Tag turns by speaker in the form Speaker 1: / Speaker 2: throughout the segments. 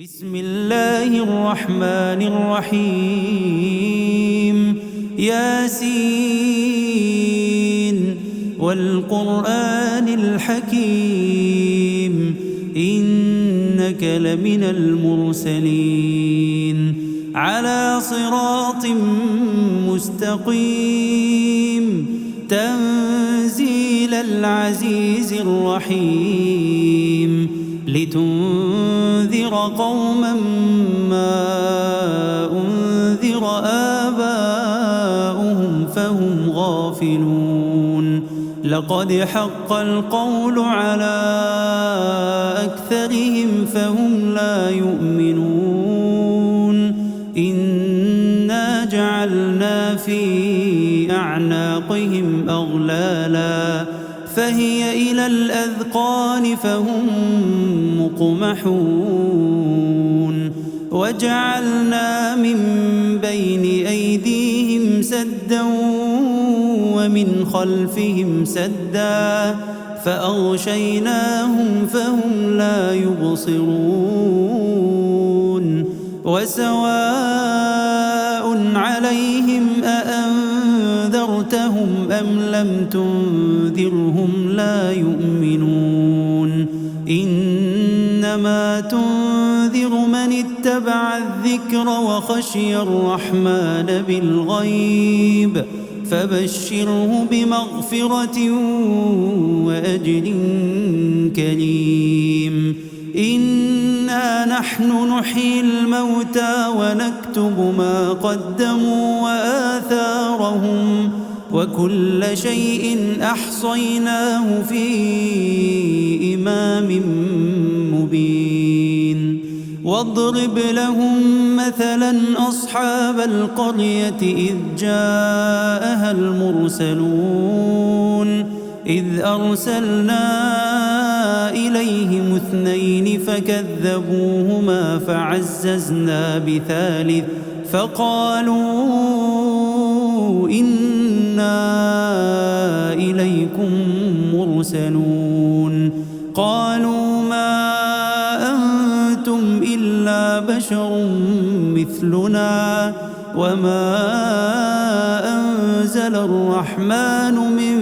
Speaker 1: بسم الله الرحمن الرحيم ياسين والقرآن الحكيم إنك لمن المرسلين على صراط مستقيم تنزيل العزيز الرحيم لتنذر قوما ما أنذر آباؤهم فهم غافلون لقد حق القول على أكثرهم فهم لا يؤمنون إنا جعلنا في أعناقهم أغلالا فهي إلى الأذقان فهم مقمحون وجعلنا من بين أيديهم سدا ومن خلفهم سدا فأغشيناهم فهم لا يبصرون وسواء عليهم أأنذرتهم أم لم تنذرهم لا يؤمنون إنما تنذر من اتبع الذكر وخشي الرحمن بالغيب فبشره بمغفرة وأجر كريم إنا نحن نحيي الموتى ونكتب ما قدموا وآثارهم وكل شيء أحصيناه في إمام مبين واضرب لهم مثلا أصحاب القرية إذ جاءها المرسلون إذ أرسلنا إليهم 2 فكذبوهما فعززنا بثالث فقالوا إنا إليكم مرسلون قالوا ما أنتم إلا بشر مثلنا وما أنزل الرحمن من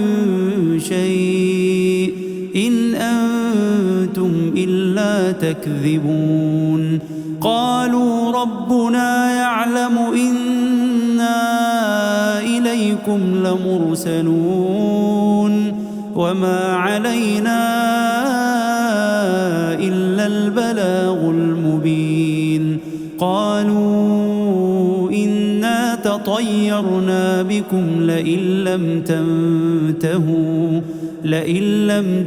Speaker 1: شيء إن أنتم إلا تكذبون قالوا ربنا يعلم إنا إليكم لمرسلون وما علينا إلا البلاغ المبين قالوا إنا تطيرنا بكم لئن لم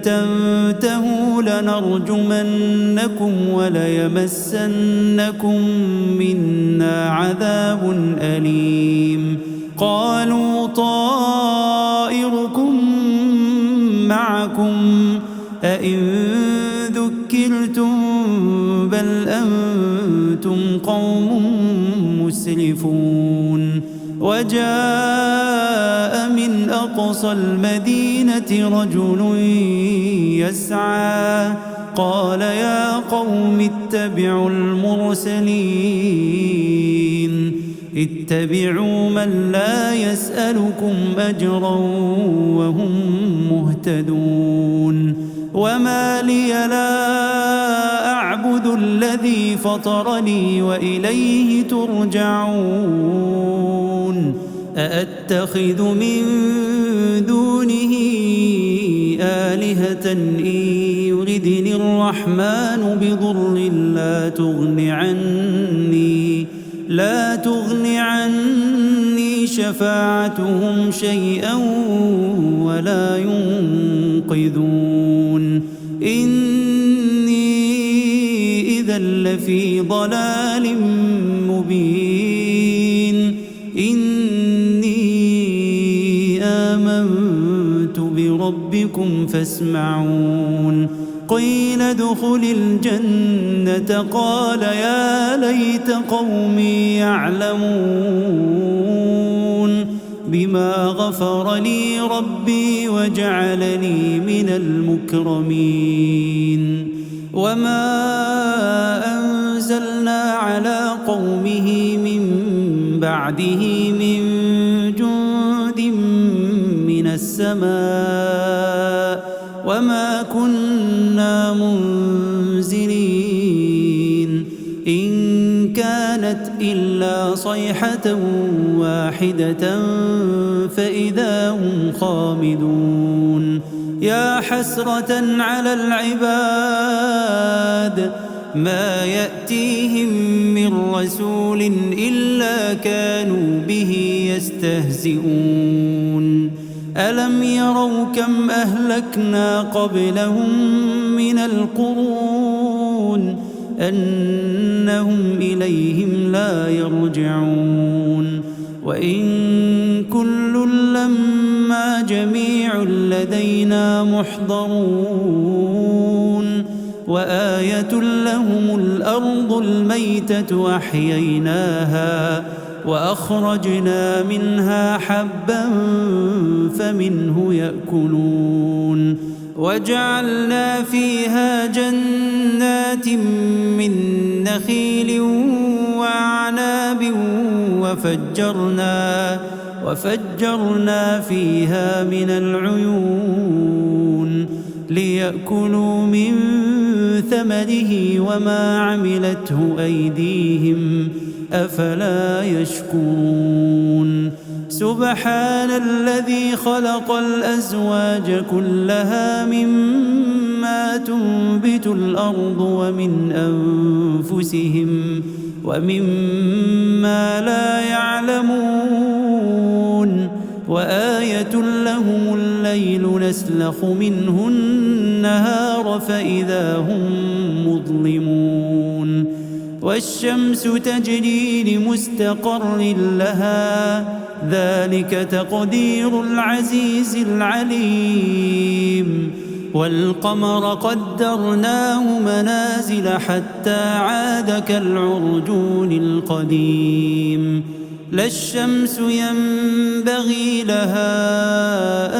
Speaker 1: تنتهوا لنرجمنكم وليمسنكم منا عذاب أليم قالوا طائركم معكم أئن ذكرتم بل أنتم قوم مسرفون وجاء من أقصى المدينة رجل يسعى قال يا قوم اتبعوا اتبعوا من لا يسألكم أجرا وهم مهتدون وما لي لا أعبد الذي فطرني وإليه ترجعون أأتخذ من دونه آلهة إن يردني الرحمن بضر لا تغن عني شفاعتهم شيئا ولا ينقذون إني إذا لفي ضلال مبين إني آمنت بربكم فاسمعون قيل ادخل الجنة قال يا ليت قومي يعلمون بما غفر لي ربي وجعلني من المكرمين وما أنزل قومه من بعده من جند من السماء وما كنا منزلين إن كانت إلا صيحة واحدة فإذا هم خامدون يا حسرة على العباد ما يأتيهم من رسول إلا كانوا به يستهزئون ألم يروا كم أهلكنا قبلهم من القرون أنهم إليهم لا يرجعون وإن كل لما جميع لدينا محضرون وآية لهم الأرض الميتة أحييناها وأخرجنا منها حبا فمنه يأكلون وجعلنا فيها جنات من نخيل وأعناب وفجرنا فيها من العيون ليأكلوا من ثمره وما عملته أيديهم أفلا يشكرون سبحان الذي خلق الأزواج كلها مما تنبت الأرض ومن أنفسهم ومما لا يعلمون وآية لهم الليل نسلخ منه النهار فإذا هم مظلمون والشمس تجري لمستقر لها ذلك تقدير العزيز العليم والقمر قدرناه منازل حتى عاد كالعرجون القديم لا الشمس ينبغي لها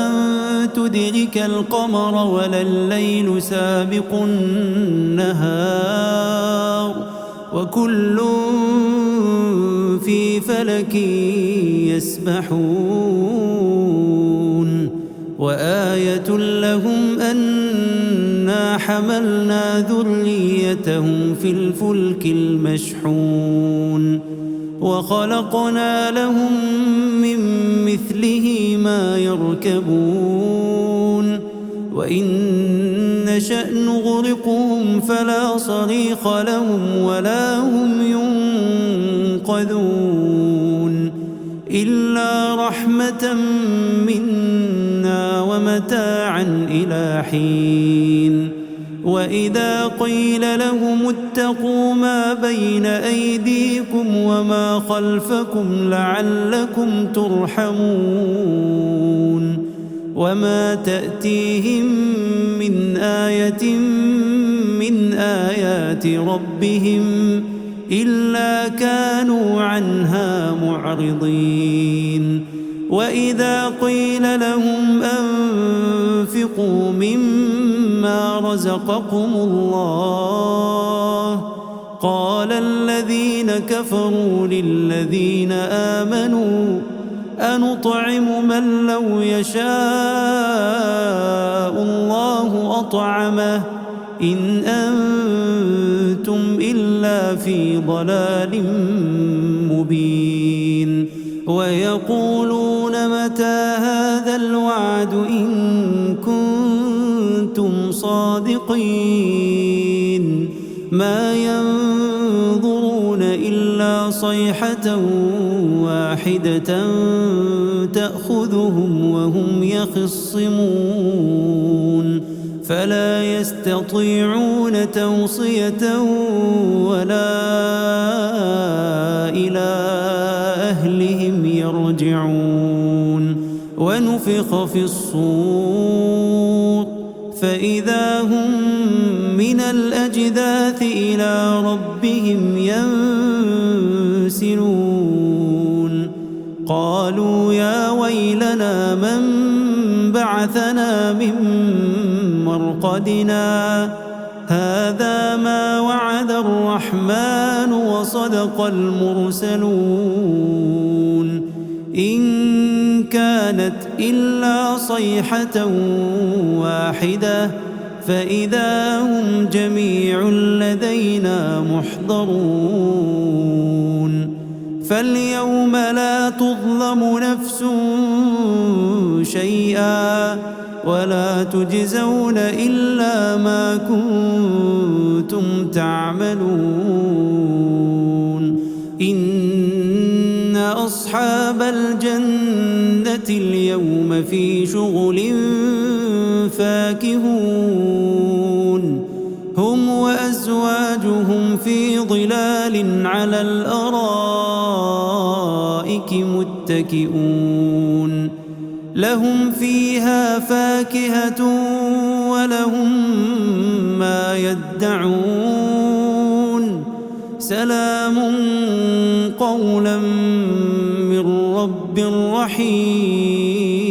Speaker 1: أن تدرك القمر ولا الليل سابق النهار وكل في فلك يسبحون وآية لهم أنا حملنا ذريتهم في الفلك المشحون وخلقنا لهم من مثله ما يركبون وإن نشأ نغرقهم فلا صريخ لهم ولا هم ينقذون إلا رحمة منا ومتاعا إلى حين وإذا قيل لهم اتقوا ما بين أيديكم وما خلفكم لعلكم ترحمون وما تأتيهم من آية من آيات ربهم إلا كانوا عنها معرضين وإذا قيل لهم أنفقوا مما رزقكم الله قال الذين كفروا للذين آمنوا أنطعم من لو يشاء الله أطعمه إن أنتم إلا في ضلال مبين ويقولون متى هذا الوعد إن كنتم صادقين ما ينظرون إلا صيحة واحدة تأخذهم وهم يخصمون فلا يستطيعون توصية ولا إلى أهلهم يرجعون ونفخ في الصور فإذا هم من الأجداث إلى ربهم ينسلون قالوا يا ويلنا من بعثنا من مرقدنا هذا ما وعد الرحمن الرحمن وصدق المرسلون إن كانت إلا صيحة واحدة فإذا هم جميع لدينا محضرون فاليوم لا تظلم نفس شيئا ولا تجزون إلا ما كنتم تعملون إن أصحاب الجنة اليوم في شغل فاكهون هم وأزواجهم في ظلال على الأرائك متكئون لهم فيها فاكهة ولهم ما يدعون سلام قولا من رب رحيم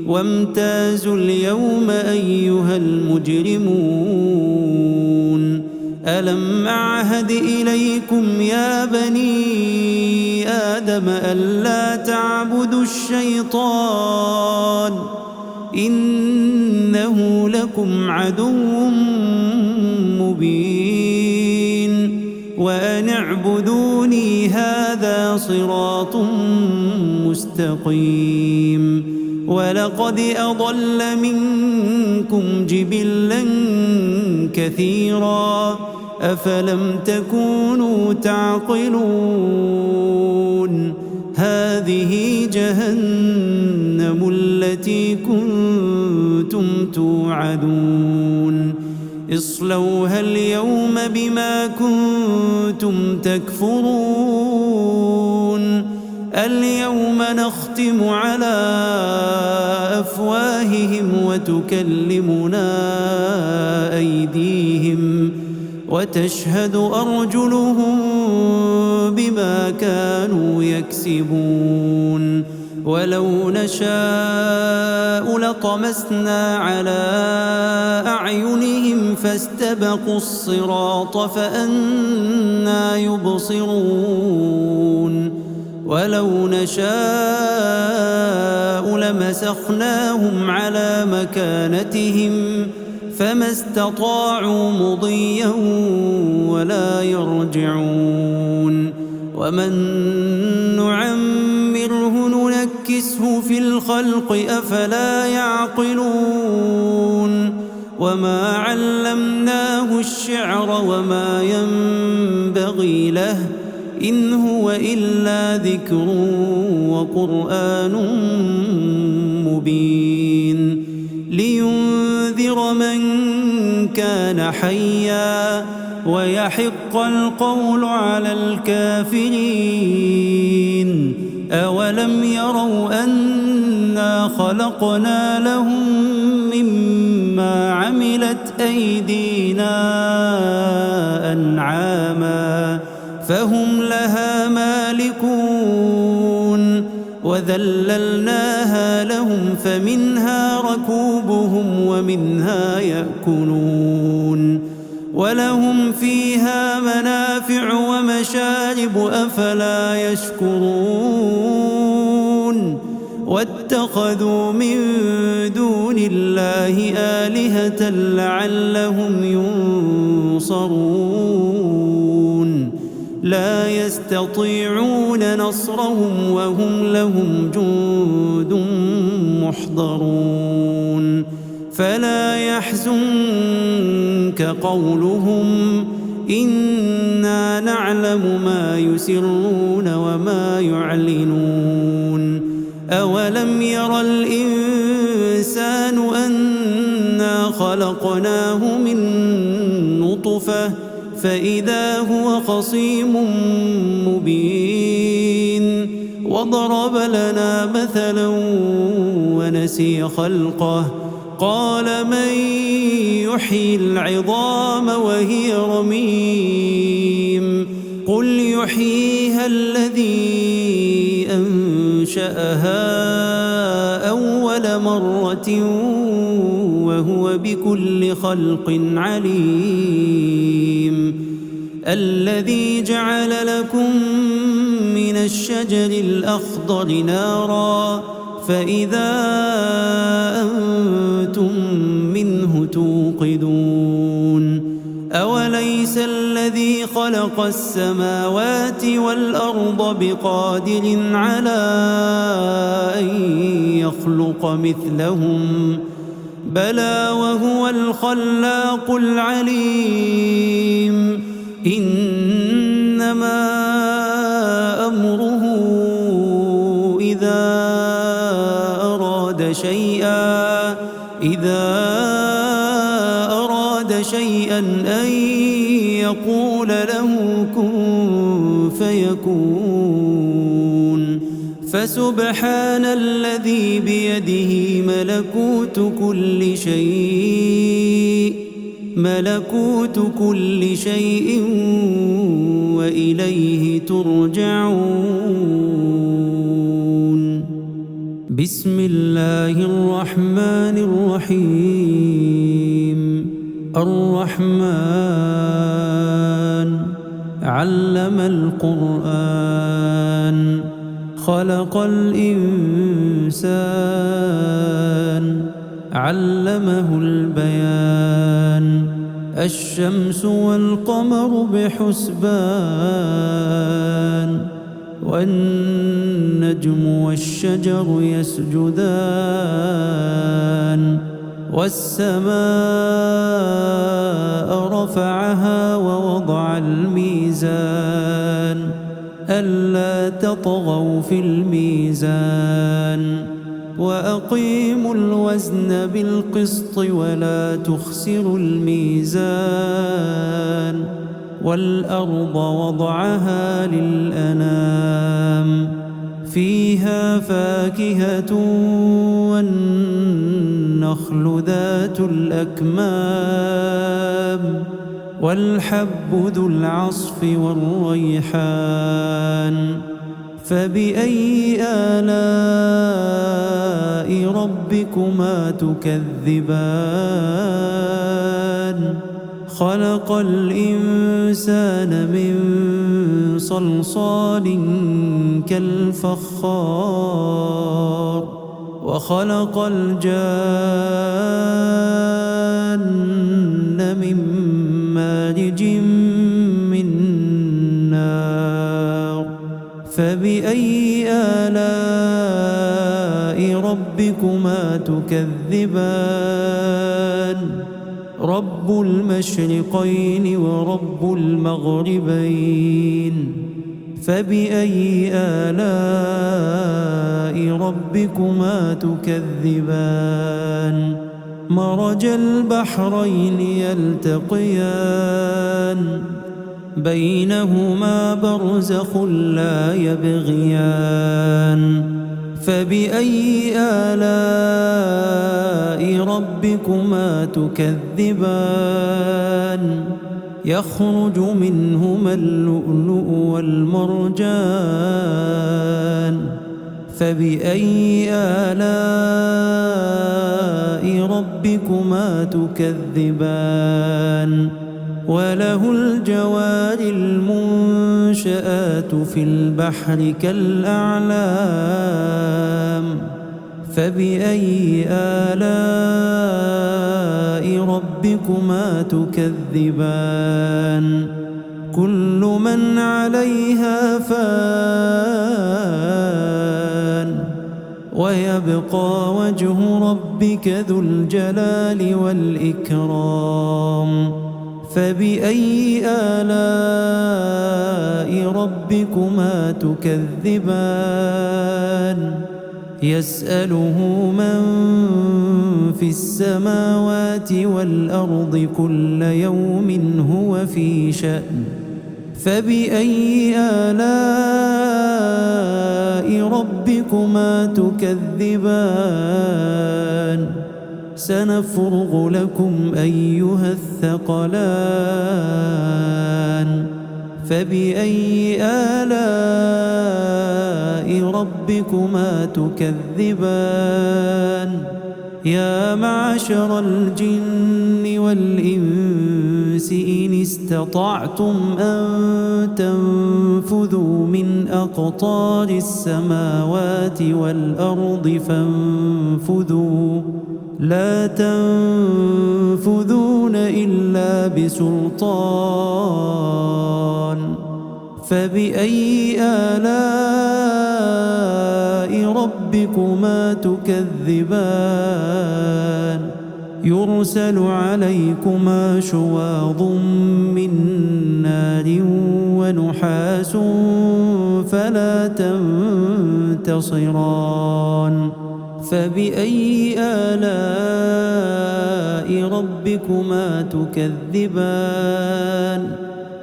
Speaker 1: وامتازوا اليوم أيها المجرمون ألم أعهد إليكم يا بني آدم ألا تعبدوا الشيطان إنه لكم عدو مبين وأن اعبدوني هذا صراط مستقيم ولقد أضل منكم جبلا كثيرا أفلم تكونوا تعقلون هذه جهنم التي كنتم توعدون اصلوها اليوم بما كنتم تكفرون اليوم نختم على أفواههم وتكلمنا أيديهم وتشهد أرجلهم بما كانوا يكسبون ولو نشاء لطمسنا على أعينهم فاستبقوا الصراط فأنى يبصرون ولو نشاء لمسخناهم على مكانتهم فما استطاعوا مضيا ولا يرجعون ومن نعمره ننكسه في الخلق أفلا يعقلون وما علمناه الشعر وما ينبغي له إن هو إلا ذكر وقرآن مبين لينذر من كان حيا ويحق القول على الكافرين أولم يروا أنا خلقنا لهم مما عملت أيدينا أنعاما فهم لها مالكون وذللناها لهم فمنها ركوبهم ومنها يأكلون ولهم فيها منافع ومشارب أفلا يشكرون واتخذوا من دون الله آلهة لعلهم ينصرون لا يستطيعون نصرهم وهم لهم جند محضرون فلا يحزنك قولهم إنا نعلم ما يسرون وما يعلنون أولم ير الإنسان أنا خلقناه من نطفة فإذا هو خصيم مبين وضرب لنا مثلا ونسي خلقه قال من يحيي العظام وهي رميم قل يحييها الذي أنشأها أول مرة وهو بكل خلق عليم الذي جعل لكم من الشجر الأخضر نارا فإذا أنتم منه توقدون أوليس الذي خلق السماوات والأرض بقادر على أن يخلق مثلهم بلى وهو الخلاق العليم إنما أمره إذا أراد شيئا أن يقول له كن فيكون فسبحان الذي بيده ملكوت كل شيء وإليه ترجعون بسم الله الرحمن الرحيم الرحمن علم القرآن خلق الإنسان علمه البيان الشمس والقمر بحسبان والنجم والشجر يسجدان والسماء رفعها ووضع الميزان ألا تطغوا في الميزان وأقيموا الوزن بالقسط ولا تخسروا الميزان والأرض وضعها للأنام فيها فاكهة والنخل ذات الأكمام والحب ذو العصف والريحان فبأي آلاء ربكما تكذبان خلق الإنسان من صلصال كالفخار وخلق الجان من مارج من نار فبأي آلاء ربكما تكذبان رب المشرقين ورب المغربين فبأي آلاء ربكما تكذبان مرج البحرين يلتقيان بينهما برزخ لا يبغيان فبأي آلاء ربكما تكذبان يخرج منهما اللؤلؤ والمرجان فبأي آلاء ربكما تكذبان وله الجوار المنشآت في البحر كالأعلام فبأي آلاء ربكما تكذبان كل من عليها فان ويبقى وجه ربك ذو الجلال والإكرام فبأي آلاء ربكما تكذبان يسأله من في السماوات والأرض كل يوم هو في شأن فبأي آلاء ربكما تكذبان سنفرغ لكم أيها الثقلان فبأي آلاء ربكما تكذبان يا معشر الجن والإنس الإنس إن استطعتم أن تنفذوا من أقطار السماوات والأرض فانفذوا لا تنفذون إلا بسلطان فبأي آلاء ربكما تكذبان يرسل عليكما شواظ من نار ونحاس فلا تنتصران فبأي آلاء ربكما تكذبان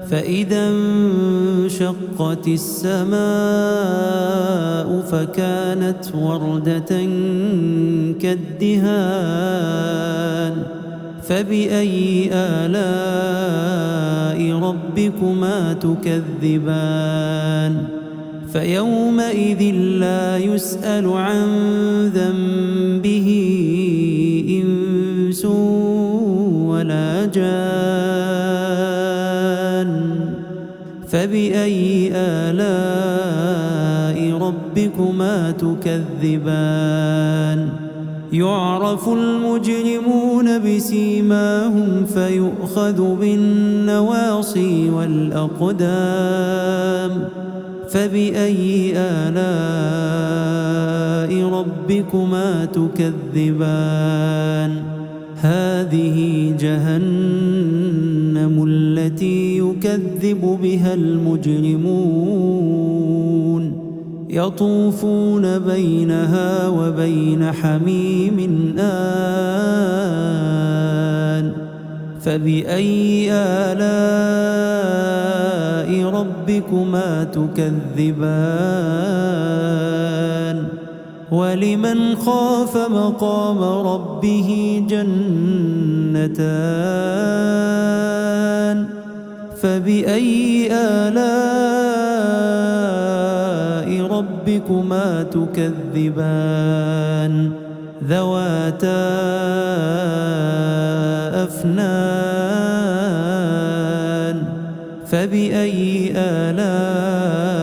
Speaker 1: فإذا انشقت السماء فكانت وردة كالدهان فبأي آلاء ربكما تكذبان فيومئذ لا يسأل عن ذنبه إنس ولا جان فبأي آلاء ربكما تكذبان يعرف المجرمون بسيماهم فيؤخذ بالنواصي والأقدام فبأي آلاء ربكما تكذبان هذه جهنم التي يكذب بها المجرمون يطوفون بينها وبين حميم آن فبأي آلاء ربكما تكذبان ولمن خاف مقام ربه جنتان فبأي آلاء ربكما تكذبان ذواتا أفنان فبأي آلاء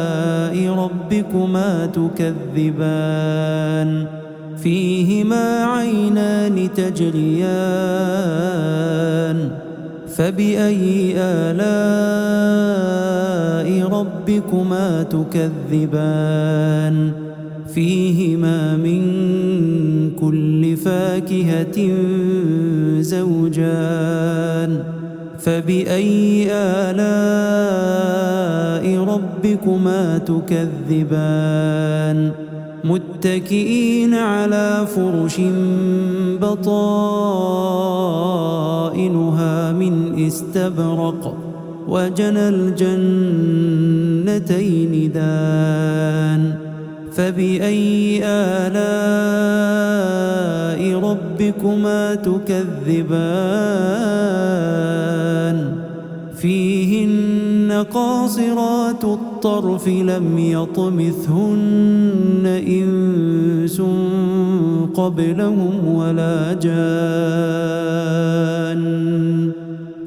Speaker 1: ربكما تكذبان فيهما عينان تجريان فبأي آلاء ربكما تكذبان فيهما من كل فاكهة زوجان فبأي آلاء ربكما تكذبان متكئين على فرش بطائنها من استبرق وجنى الجنتين دان فبأي آلاء ربكما تكذبان فيهن قاصرات الطرف لم يطمثهن إنس قبلهم ولا جان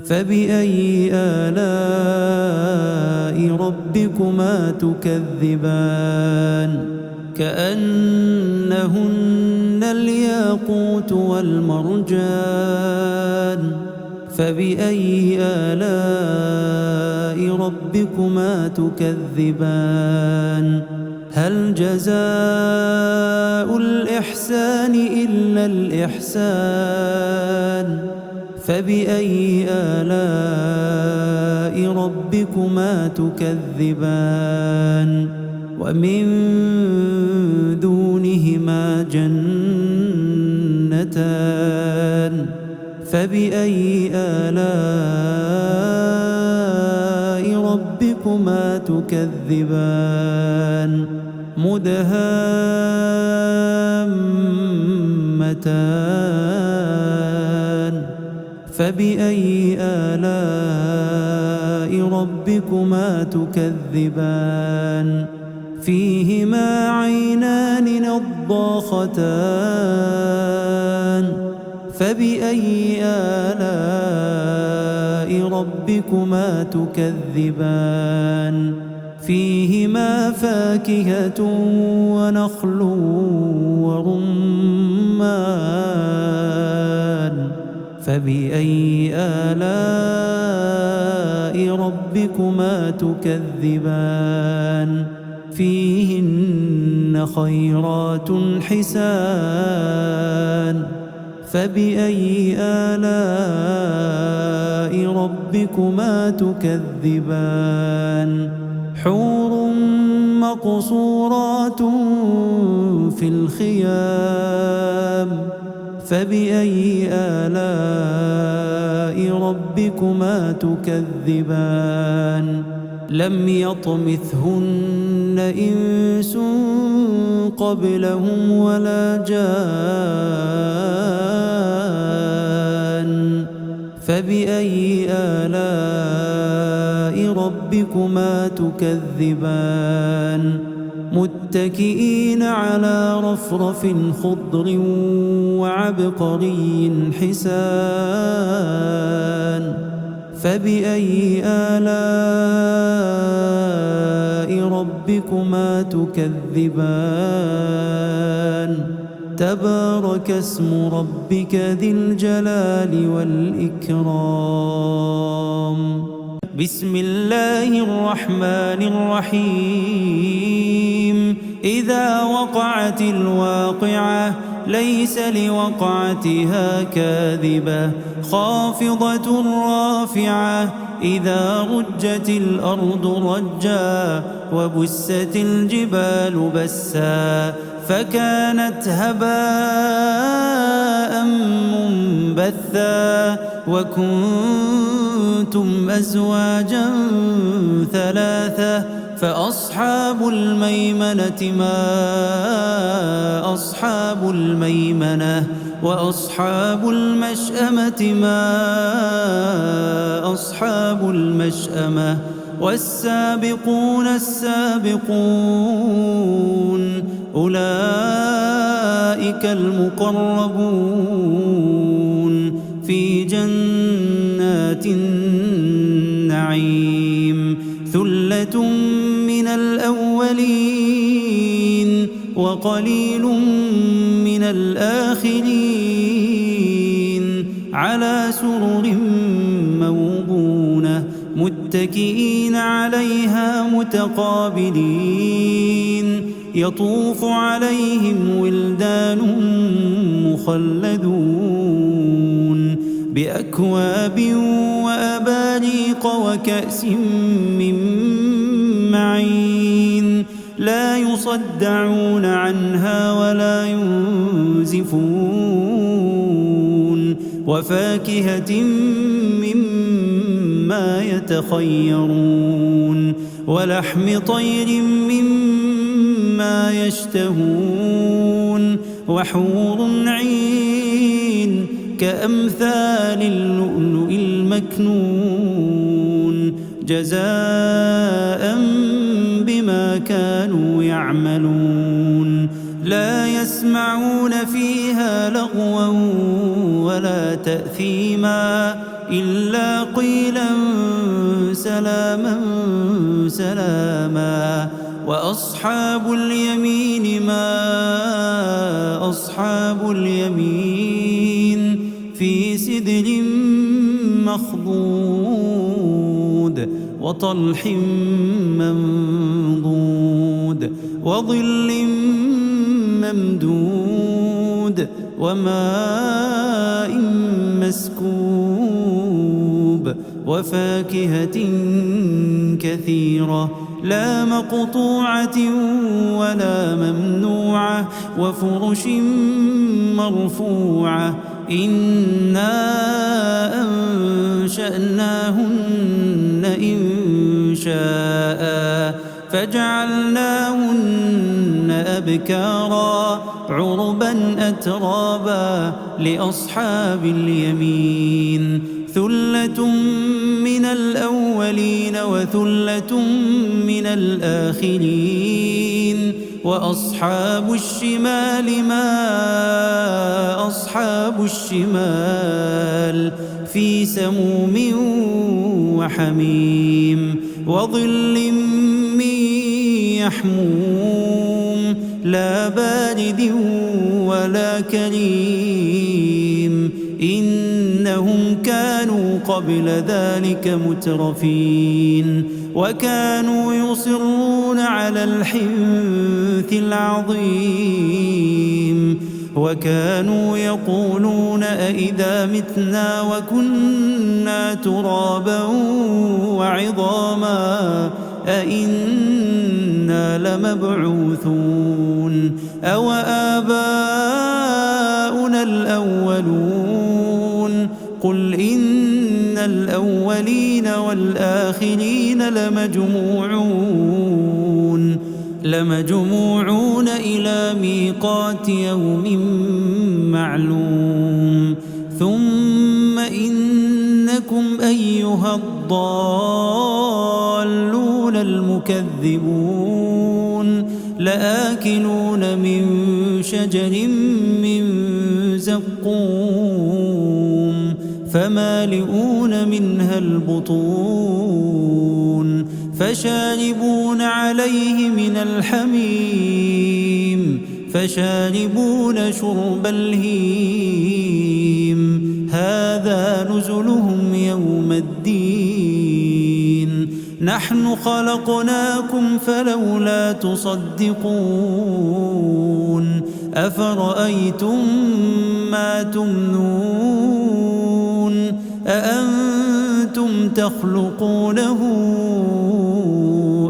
Speaker 1: فبأي آلاء ربكما تكذبان كأنهن الياقوت والمرجان فبأي آلاء ربكما تكذبان هل جزاء الإحسان إلا الإحسان فبأي آلاء ربكما تكذبان ومن دونهما جنتان فبأي آلاء ربكما تكذبان مدهامتان فبأي آلاء ربكما تكذبان فيهما عينان نضاختان فبأي آلاء ربكما تكذبان فيهما فاكهة ونخل ورمان فبأي آلاء ربكما تكذبان فيهن خيرات حسان فبأي آلاء ربكما تكذبان حور مقصورات في الخيام فبأي آلاء ربكما تكذبان لم يطمثهن إنس قبلهم ولا جان فبأي آلاء ربكما تكذبان متكئين على رفرف خضر وعبقري حسان فبأي آلاء ربكما تكذبان تبارك اسم ربك ذي الجلال والإكرام بسم الله الرحمن الرحيم إذا وقعت الواقعة ليس لوقعتها كاذبة خافضة رافعة إذا رجت الأرض رجا وبست الجبال بسا فكانت هباء منبثا وكنتم أزواجا ثلاثة فأصحاب الميمنة ما أصحاب الميمنة وأصحاب المشأمة ما أصحاب المشأمة والسابقون السابقون أولئك المقربون في جنات النعيم ثلة من الأولين وقليل من الآخرين على سرر موضونة متكئين عليها متقابلين يطوف عليهم ولدان مخلدون بأكواب وأباريق وكأس من معين لا يصدعون عنها ولا ينزفون وفاكهة مما يتخيرون ولحم طير مما يشتهون وحور عين كأمثال اللؤلؤ المكنون جزاء بما كانوا يعملون لا يسمعون فيها لغوا ولا تأثيما إلا قيلا سلاما سلاما وأصحاب اليمين ما أصحاب اليمين في سدر مخضود وطلح منضود وظل ممدود وماء مسكوب وفاكهة كثيرة لا مقطوعة ولا ممنوعة وفرش مرفوعة إنا أنشأناهن إنشاء فجعلناهن أبكارا عربا أترابا لأصحاب اليمين ثلة من الأولين الأولين وثلة من الآخرين وأصحاب الشمال ما أصحاب الشمال في سموم وحميم وظل من يحموم لا بارد ولا كريم إنهم كانوا قبل ذلك مترفين وكانوا يصرون على الحنث العظيم وكانوا يقولون أئذا متنا وكنا ترابا وعظاما أئنا لمبعوثون أو آباؤنا الأولون قل إن الأولين والآخرين لمجموعون إلى ميقات يوم معلوم ثم إنكم أيها الضالون المكذبون لآكلون من شجر من زقوم فمالئون منها البطون فشاربون عليه من الحميم فشاربون شرب الهيم هذا نزلهم يوم الدين نحن خلقناكم فلولا تصدقون أفرأيتم ما تمنون أأنتم تخلقونه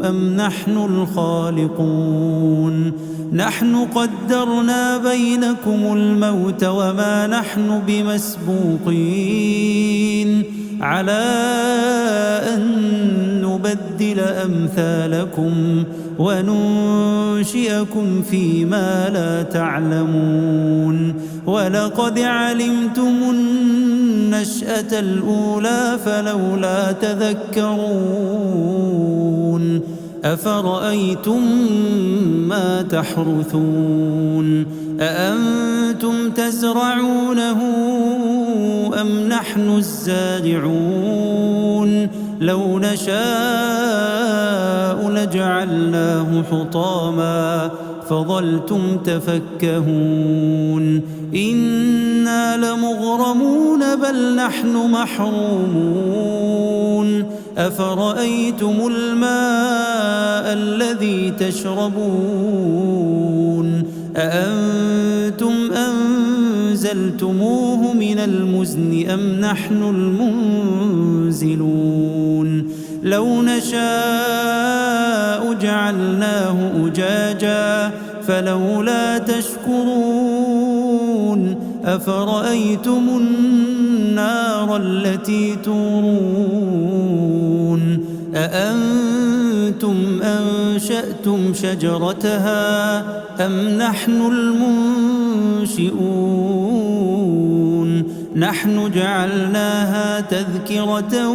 Speaker 1: أم نحن الخالقون نحن قدرنا بينكم الموت وما نحن بمسبوقين على أن نبدل أمثالكم وننشئكم فيما لا تعلمون ولقد علمتم النشأة الأولى فلولا تذكرون أفرأيتم ما تحرثون أأنتم تزرعونه أم نحن الزارعون لو نشاء لجعلناه حطاما فظلتم تفكهون إنا لمغرمون بل نحن محرومون أفرأيتم الماء الذي تشربون أأنتم أنزلتموه من المزن أم نحن المنزلون لو نشاء جعلناه أجاجا فلولا تشكرون أفرأيتم النار التي تورون أأنتم أنشأتم شجرتها أم نحن المنشئون نحن جعلناها تذكرة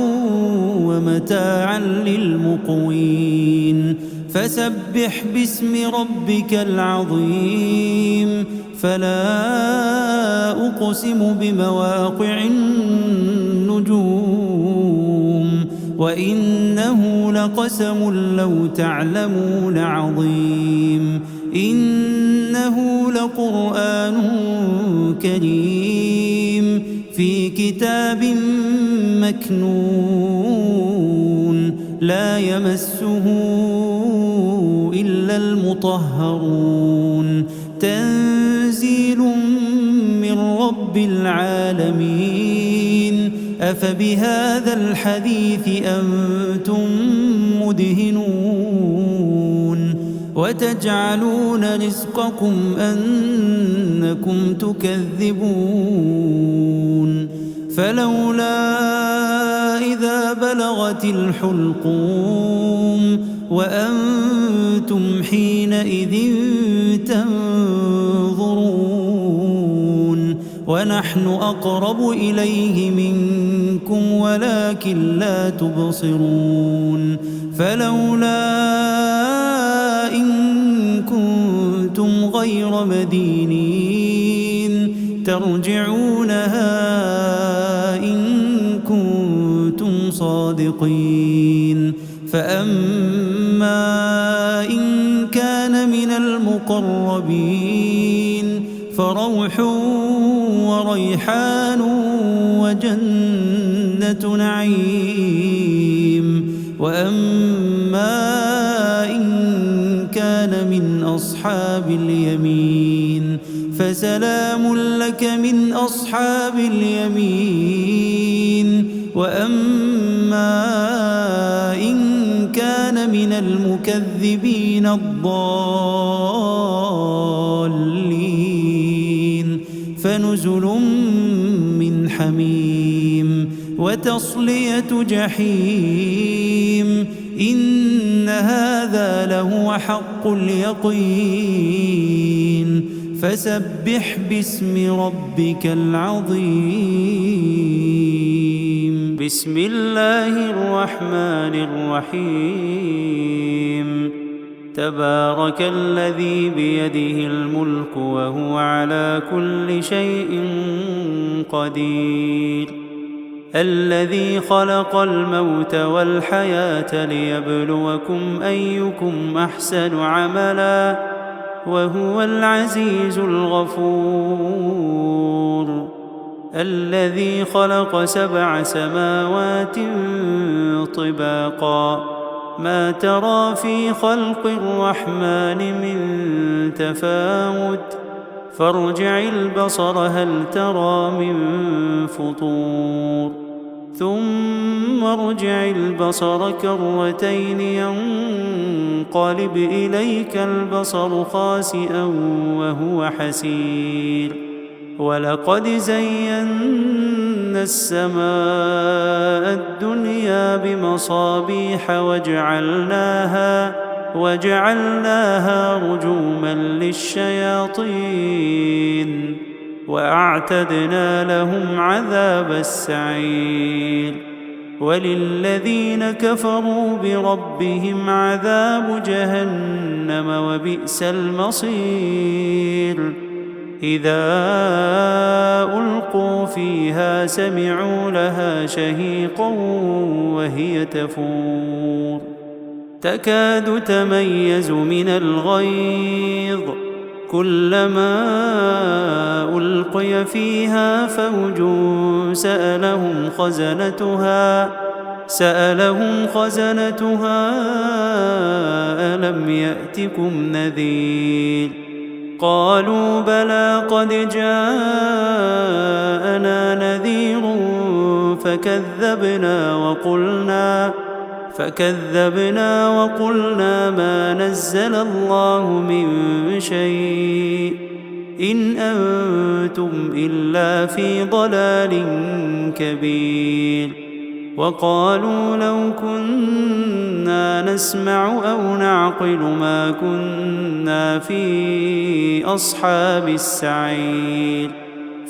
Speaker 1: ومتاعا للمقوين فسبح باسم ربك العظيم فلا أقسم بمواقع النجوم وإنه لقسم لو تعلمون عظيم إنه لقرآن كريم في كتاب مكنون لا يمسه إلا المطهرون تنزيل من رب العالمين أفبهذا الحديث أنتم مدهنون وتجعلون رزقكم أنكم تكذبون فلولا إذا بلغت الحلقوم وأنتم حينئذ تنظرون ونحن أقرب إليه منكم منكم ولكن لا تبصرون فلولا إن كنتم غير مدينين ترجعونها إن كنتم صادقين فأما إن كان من المقربين فروح وريحان وجنة نعيم وأما إن كان من أصحاب اليمين فسلام لك من أصحاب اليمين وأما إن كان من المكذبين الضالين فنزل من حميم وتصلية جحيم إن هذا لهو حق اليقين فسبح باسم ربك العظيم بسم الله الرحمن الرحيم تبارك الذي بيده الملك وهو على كل شيء قدير الذي خلق الموت والحياة ليبلوكم أيكم أحسن عملا وهو العزيز الغفور الذي خلق 7 سماوات طباقا ما ترى في خلق الرحمن من تفاوت فارجع البصر هل ترى من فطور ثم ارجع البصر كرتين ينقلب إليك البصر خاسئا وهو حسير ولقد زينا السماء الدنيا بمصابيح وجعلناها رجوما للشياطين وأعتدنا لهم عذاب السعير وللذين كفروا بربهم عذاب جهنم وبئس المصير إذا ألقوا فيها سمعوا لها شهيقا وهي تفور تكاد تميز من الغيظ كلما ألقي فيها فوج سألهم خزنتها ألم يأتكم نذير قالوا بلى قد جاءنا نذير فكذبنا وقلنا ما نزل الله من شيء إن أنتم إلا في ضلال كبير وقالوا لو كنا نسمع أو نعقل ما كنا في أصحاب السعير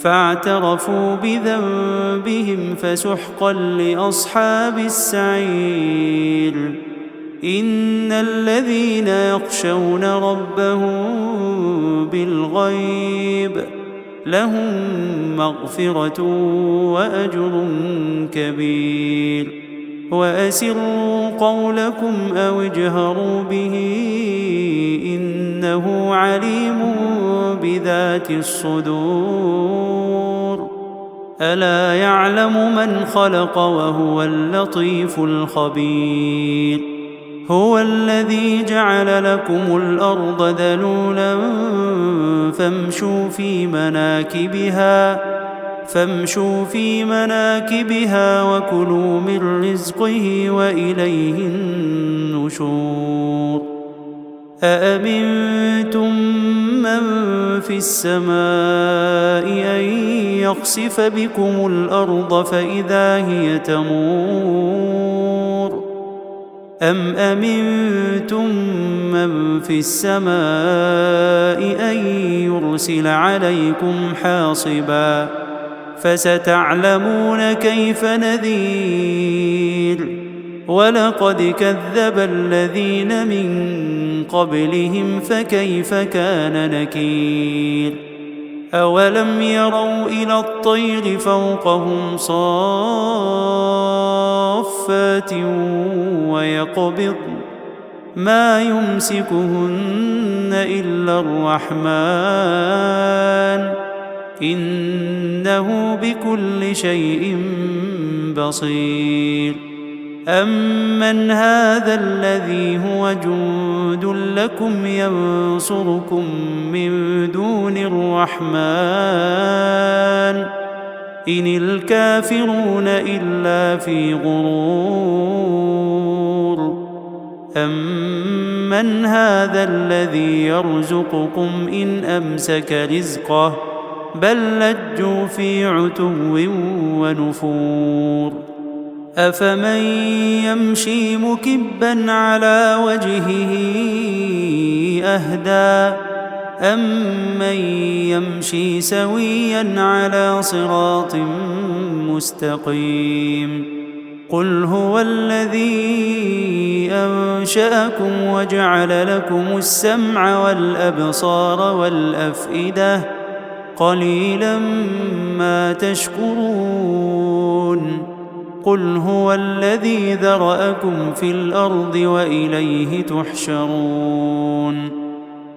Speaker 1: فاعترفوا بذنبهم فسحقا لأصحاب السعير إن الذين يخشون ربهم بالغيب لهم مغفرة وأجر كبير وأسروا قولكم أو اجهروا به إنه عليم بذات الصدور ألا يعلم من خلق وهو اللطيف الخبير هو الذي جعل لكم الأرض ذلولا فامشوا في مناكبها وكلوا من رزقه وإليه النشور أأمنتم من في السماء أن يخسف بكم الأرض فإذا هي تمور أم أمنتم من في السماء أن يرسل عليكم حاصبا فستعلمون كيف نذير. ولقد كذب الذين من قبلهم فكيف كان نكير. أولم يروا إلى الطير فوقهم صافات ويقبضن ما يمسكهن إلا الرحمن إنه بكل شيء بصير. أمن هذا الذي هو جند لكم ينصركم من دون الرحمن إن الكافرون إلا في غرور. أمن هذا الذي يرزقكم إن أمسك رزقه بل لجوا في عتو ونفور. أفمن يمشي مكبا على وجهه أهدى أمن يمشي سويا على صراط مستقيم. قل هو الذي أنشأكم وجعل لكم السمع والأبصار والأفئدة قليلا ما تشكرون. قل هو الذي ذرأكم في الأرض وإليه تحشرون.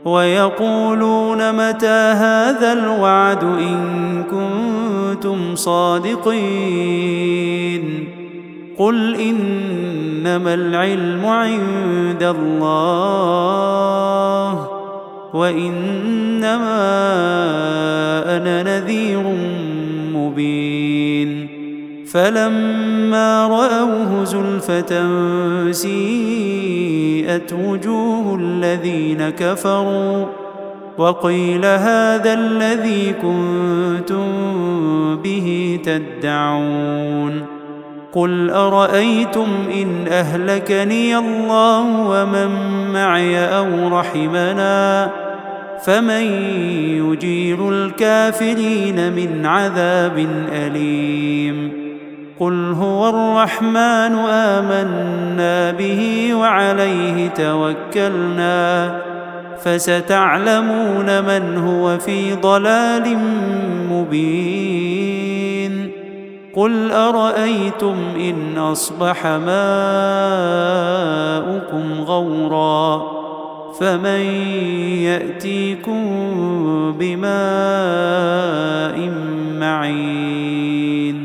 Speaker 1: ويقولون متى هذا الوعد إن كنتم صادقين. قل إنما العلم عند الله وإنما أنا نذير مبين. فلما رأوه زلفة سيئت وجوه الذين كفروا وقيل هذا الذي كنتم به تدعون. قل أرأيتم إن أهلكني الله ومن معي أو رحمنا فمن يجير الكافرين من عذاب أليم. قل هو الرحمن آمنا به وعليه توكلنا فستعلمون من هو في ضلال مبين. قل أرأيتم إن أصبح ماؤكم غورا فمن يأتيكم بماء معين.